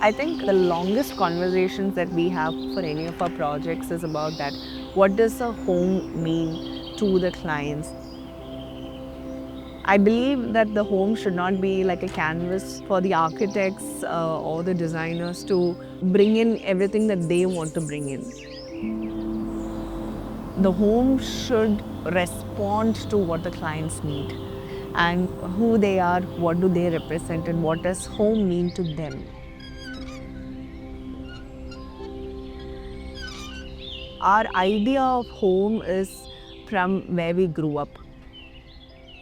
I think the longest conversations that we have for any of our projects is about that. What does a home mean to the clients? I believe that the home should not be like a canvas for the architects or the designers to bring in everything that they want to bring in. The home should respond to what the clients need and who they are, what do they represent, and what does home mean to them. Our idea of home is from where we grew up.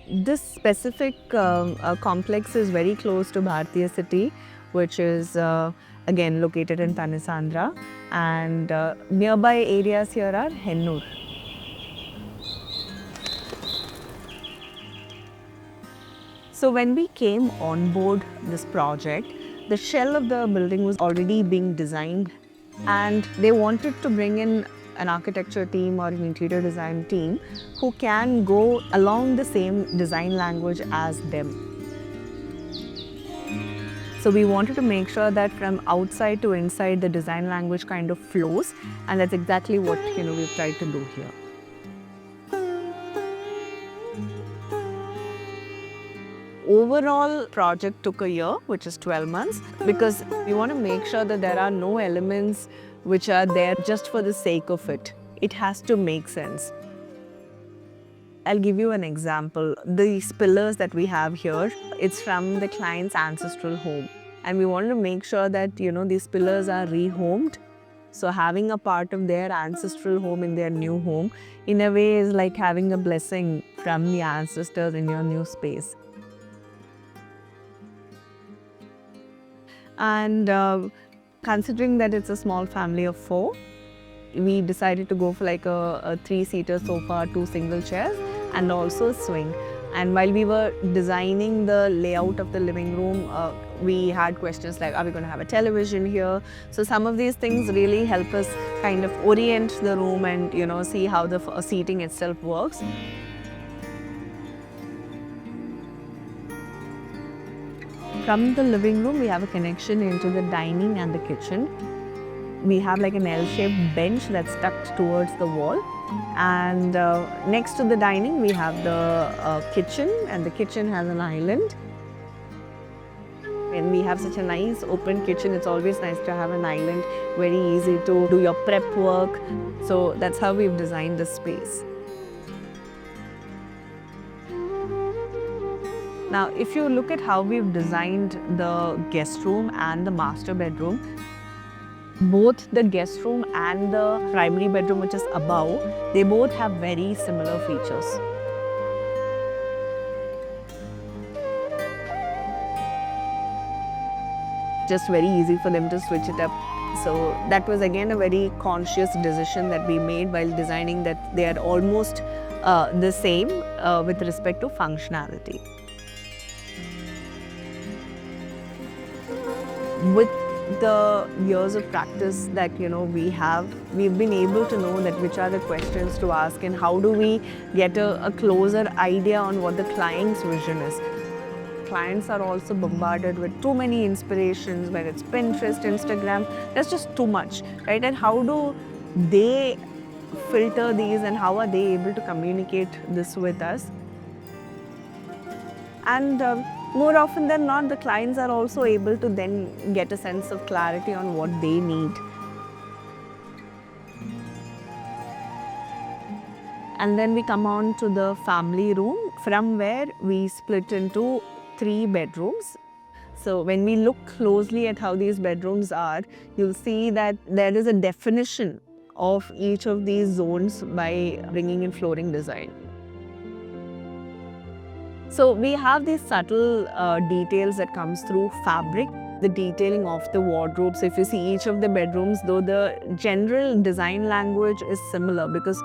This specific complex is very close to Bharatiya City, which is again located in Tanisandra, and nearby areas here are Hennur. So when we came on board this project, the shell of the building was already being designed, and they wanted to bring in an architecture team or an interior design team who can go along the same design language as them. So we wanted to make sure that from outside to inside the design language kind of flows, and that's exactly what we've tried to do here. Overall project took a year, which is 12 months, because we want to make sure that there are no elements which are there just for the sake of it. It has to make sense. I'll give you an example. These pillars that we have here, it's from the client's ancestral home. And we want to make sure that, these pillars are rehomed. So having a part of their ancestral home in their new home, in a way, is like having a blessing from the ancestors in your new space. And considering that it's a small family of 4, we decided to go for like a 3-seater sofa, 2 single chairs, and also a swing. And while we were designing the layout of the living room, we had questions like, are we going to have a television here? So some of these things really help us kind of orient the room and see how the seating itself works. From the living room, we have a connection into the dining and the kitchen. We have like an L-shaped bench that's tucked towards the wall. And next to the dining, we have the kitchen, and the kitchen has an island. When we have such a nice open kitchen, it's always nice to have an island, very easy to do your prep work. So that's how we've designed this space. Now, if you look at how we've designed the guest room and the master bedroom, both the guest room and the primary bedroom, which is above, they both have very similar features. Just very easy for them to switch it up. So that was again a very conscious decision that we made while designing, that they are almost the same with respect to functionality. With the years of practice that we've been able to know that which are the questions to ask and how do we get a closer idea on what the client's vision is. Clients are also bombarded with too many inspirations, whether it's Pinterest, Instagram, there's just too much, right? And how do they filter these and how are they able to communicate this with us? And more often than not, the clients are also able to then get a sense of clarity on what they need. And then we come on to the family room, from where we split into 3 bedrooms. So when we look closely at how these bedrooms are, you'll see that there is a definition of each of these zones by bringing in flooring design. So we have these subtle details that comes through fabric, the detailing of the wardrobes. If you see each of the bedrooms, though the general design language is similar, because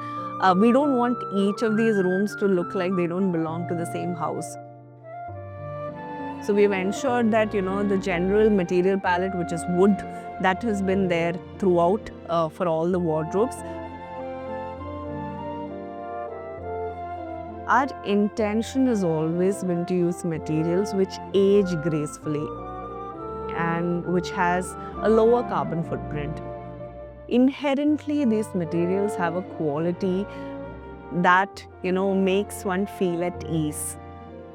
we don't want each of these rooms to look like they don't belong to the same house. So we've ensured that the general material palette, which is wood, that has been there throughout for all the wardrobes. Our intention has always been to use materials which age gracefully. And and which has a lower carbon footprint. Inherently, these materials have a quality that, makes one feel at ease.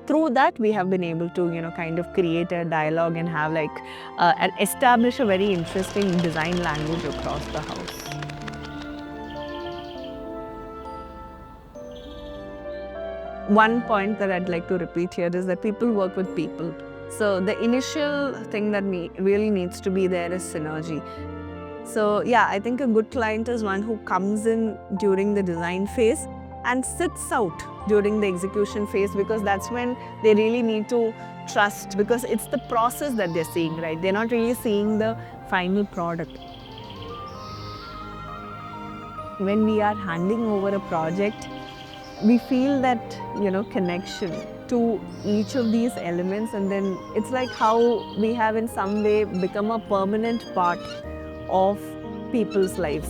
Through that, we have been able to, kind of create a dialogue and have and establish a very interesting design language across the house. One point that I'd like to repeat here is that people work with people. So the initial thing that really needs to be there is synergy. So yeah, I think a good client is one who comes in during the design phase and sits out during the execution phase, because that's when they really need to trust, because it's the process that they're seeing, right? They're not really seeing the final product. When we are handing over a project, we feel that, connection to each of these elements, and then it's like how we have in some way become a permanent part of people's lives.